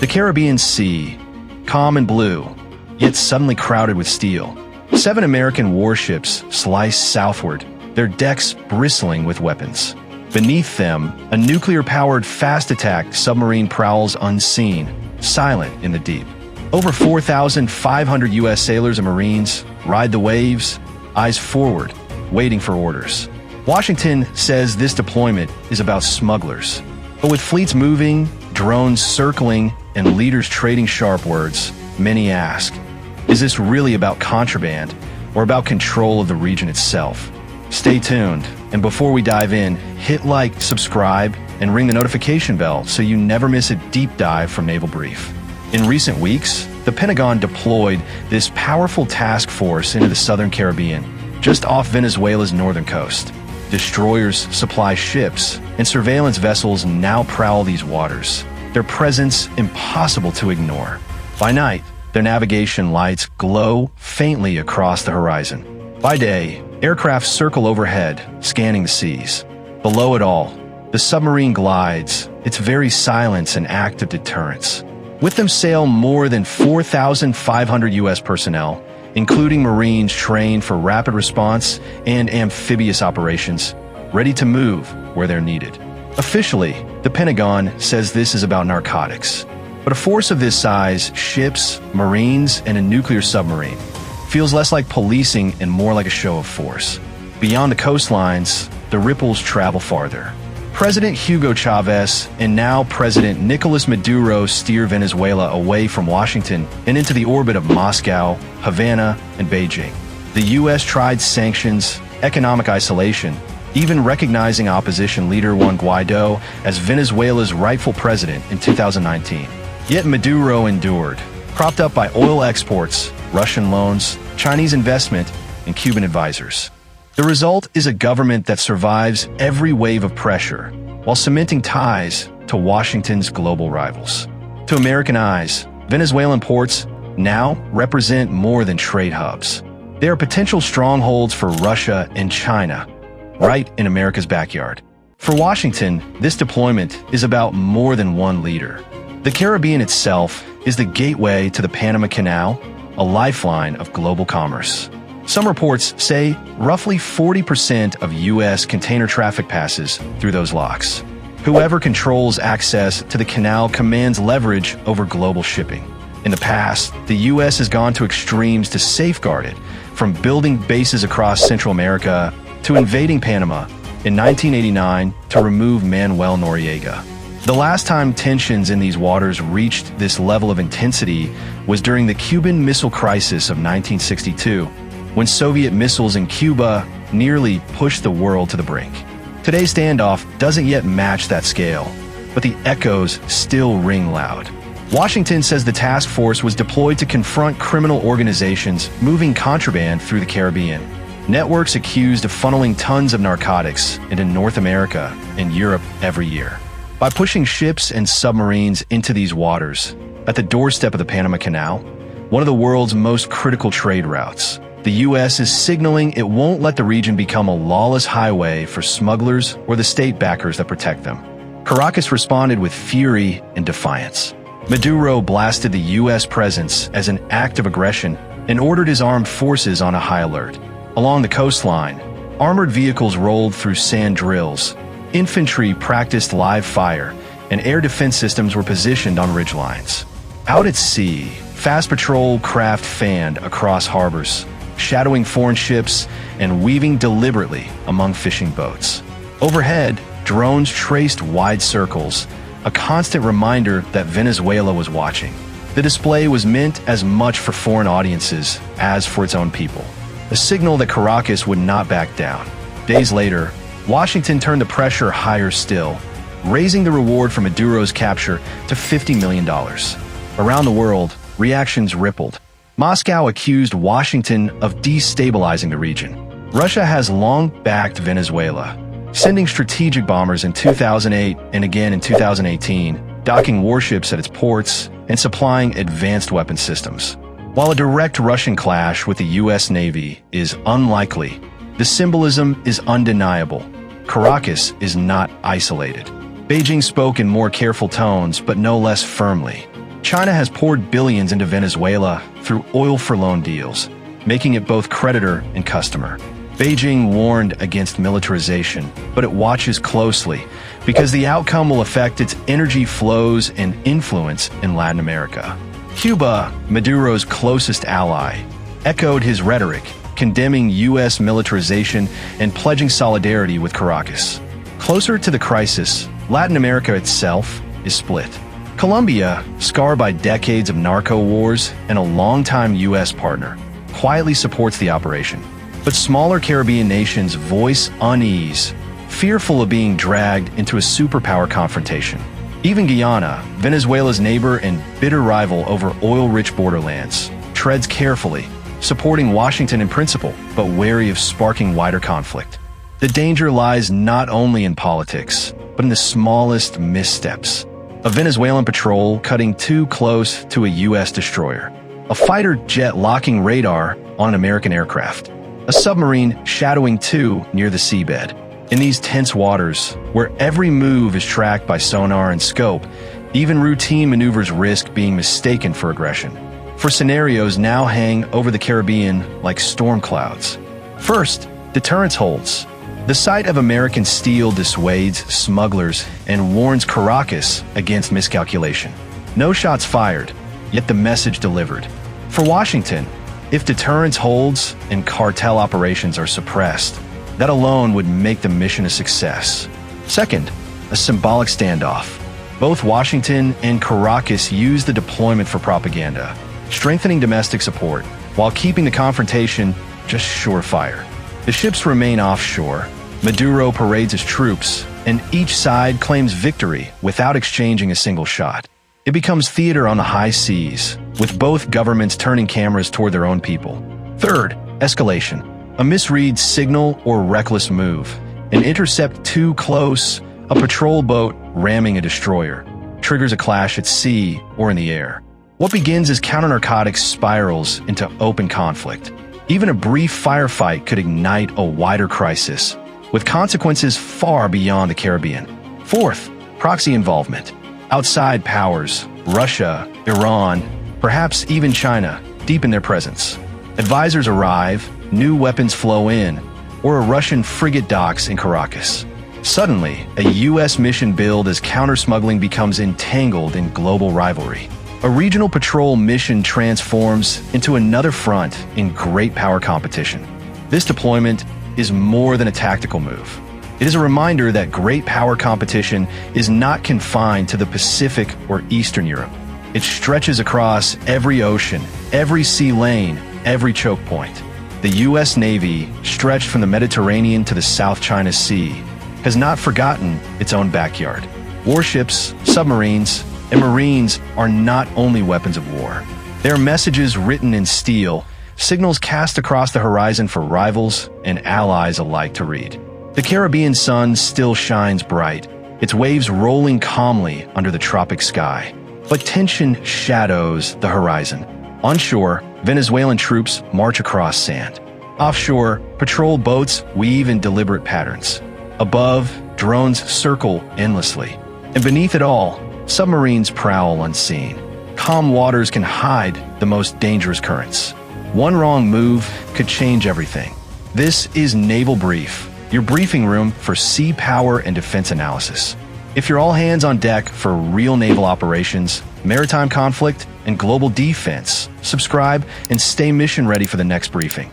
The Caribbean Sea, calm and blue, yet suddenly crowded with steel. 7 American warships slice southward, their decks bristling with weapons. Beneath them, a nuclear-powered fast-attack submarine prowls unseen, silent in the deep. Over 4,500 U.S. sailors and Marines ride the waves, eyes forward, waiting for orders. Washington says this deployment is about smugglers. But with fleets moving, drones circling, and leaders trading sharp words, many ask, is this really about contraband or about control of the region itself? Stay tuned, and before we dive in, hit like, subscribe, and ring the notification bell so you never miss a deep dive from Naval Brief. In recent weeks, the Pentagon deployed this powerful task force into the southern Caribbean, just off Venezuela's northern coast. Destroyers supply ships, and surveillance vessels now prowl these waters, their presence impossible to ignore. By night, their navigation lights glow faintly across the horizon. By day, aircraft circle overhead, scanning the seas. Below it all, the submarine glides, its very silence an act of deterrence. With them sail more than 4,500 U.S. personnel, including Marines trained for rapid response and amphibious operations, ready to move where they're needed. Officially, the Pentagon says this is about narcotics. But a force of this size, ships, Marines, and a nuclear submarine, feels less like policing and more like a show of force. Beyond the coastlines, the ripples travel farther. President Hugo Chavez and now President Nicolas Maduro steer Venezuela away from Washington and into the orbit of Moscow, Havana, and Beijing. The U.S. tried sanctions, economic isolation, even recognizing opposition leader Juan Guaido as Venezuela's rightful president in 2019. Yet Maduro endured, propped up by oil exports, Russian loans, Chinese investment, and Cuban advisors. The result is a government that survives every wave of pressure while cementing ties to Washington's global rivals. To American eyes, Venezuelan ports now represent more than trade hubs. They are potential strongholds for Russia and China, right in America's backyard. For Washington, this deployment is about more than one leader. The Caribbean itself is the gateway to the Panama Canal, a lifeline of global commerce. Some reports say roughly 40% of U.S. container traffic passes through those locks. Whoever controls access to the canal commands leverage over global shipping. In the past, the U.S. has gone to extremes to safeguard it, from building bases across Central America to invading Panama in 1989 to remove Manuel Noriega. The last time tensions in these waters reached this level of intensity was during the Cuban Missile Crisis of 1962, when Soviet missiles in Cuba nearly pushed the world to the brink. Today's standoff doesn't yet match that scale, but the echoes still ring loud. Washington says the task force was deployed to confront criminal organizations moving contraband through the Caribbean, networks accused of funneling tons of narcotics into North America and Europe every year. By pushing ships and submarines into these waters, at the doorstep of the Panama Canal, one of the world's most critical trade routes, the U.S. is signaling it won't let the region become a lawless highway for smugglers or the state backers that protect them. Caracas responded with fury and defiance. Maduro blasted the U.S. presence as an act of aggression and ordered his armed forces on a high alert. Along the coastline, armored vehicles rolled through sand drills, infantry practiced live fire, and air defense systems were positioned on ridgelines. Out at sea, fast patrol craft fanned across harbors, shadowing foreign ships and weaving deliberately among fishing boats. Overhead, drones traced wide circles, a constant reminder that Venezuela was watching. The display was meant as much for foreign audiences as for its own people, a signal that Caracas would not back down. Days later, Washington turned the pressure higher still, raising the reward for Maduro's capture to $50 million. Around the world, reactions rippled. Moscow accused Washington of destabilizing the region. Russia has long backed Venezuela, sending strategic bombers in 2008 and again in 2018, docking warships at its ports and supplying advanced weapon systems. While a direct Russian clash with the U.S. Navy is unlikely, the symbolism is undeniable. Caracas is not isolated. Beijing spoke in more careful tones, but no less firmly. China has poured billions into Venezuela through oil-for-loan deals, making it both creditor and customer. Beijing warned against militarization, but it watches closely because the outcome will affect its energy flows and influence in Latin America. Cuba, Maduro's closest ally, echoed his rhetoric, condemning U.S. militarization and pledging solidarity with Caracas. Closer to the crisis, Latin America itself is split. Colombia, scarred by decades of narco wars and a longtime U.S. partner, quietly supports the operation. But smaller Caribbean nations voice unease, fearful of being dragged into a superpower confrontation. Even Guyana, Venezuela's neighbor and bitter rival over oil-rich borderlands, treads carefully, supporting Washington in principle, but wary of sparking wider conflict. The danger lies not only in politics, but in the smallest missteps. A Venezuelan patrol cutting too close to a U.S. destroyer. A fighter jet locking radar on an American aircraft. A submarine shadowing too near the seabed. In these tense waters, where every move is tracked by sonar and scope, even routine maneuvers risk being mistaken for aggression. For scenarios now hang over the Caribbean like storm clouds. First, deterrence holds. The sight of American steel dissuades smugglers and warns Caracas against miscalculation. No shots fired, yet the message delivered. For Washington, if deterrence holds and cartel operations are suppressed, that alone would make the mission a success. Second, a symbolic standoff. Both Washington and Caracas use the deployment for propaganda, strengthening domestic support, while keeping the confrontation just surefire. The ships remain offshore, Maduro parades his troops, and each side claims victory without exchanging a single shot. It becomes theater on the high seas, with both governments turning cameras toward their own people. Third, escalation. A misread signal or reckless move. An intercept too close, a patrol boat ramming a destroyer, triggers a clash at sea or in the air. What begins as counter-narcotics spirals into open conflict. Even a brief firefight could ignite a wider crisis, with consequences far beyond the Caribbean. Fourth, proxy involvement. Outside powers, Russia, Iran, perhaps even China, deepen their presence. Advisors arrive, new weapons flow in, or a Russian frigate docks in Caracas. Suddenly, a U.S. mission build as counter-smuggling becomes entangled in global rivalry. A regional patrol mission transforms into another front in great power competition. This deployment is more than a tactical move. It is a reminder that great power competition is not confined to the Pacific or Eastern Europe. It stretches across every ocean, every sea lane, every choke point. The U.S. Navy, stretched from the Mediterranean to the South China Sea, has not forgotten its own backyard. Warships, submarines, and Marines are not only weapons of war. They are messages written in steel, signals cast across the horizon for rivals and allies alike to read. The Caribbean sun still shines bright, its waves rolling calmly under the tropic sky. But tension shadows the horizon. Onshore, Venezuelan troops march across sand. Offshore, patrol boats weave in deliberate patterns. Above, drones circle endlessly. And beneath it all, submarines prowl unseen. Calm waters can hide the most dangerous currents. One wrong move could change everything. This is Naval Brief, your briefing room for sea power and defense analysis. If you're all hands on deck for real naval operations, maritime conflict, and global defense, subscribe and stay mission ready for the next briefing.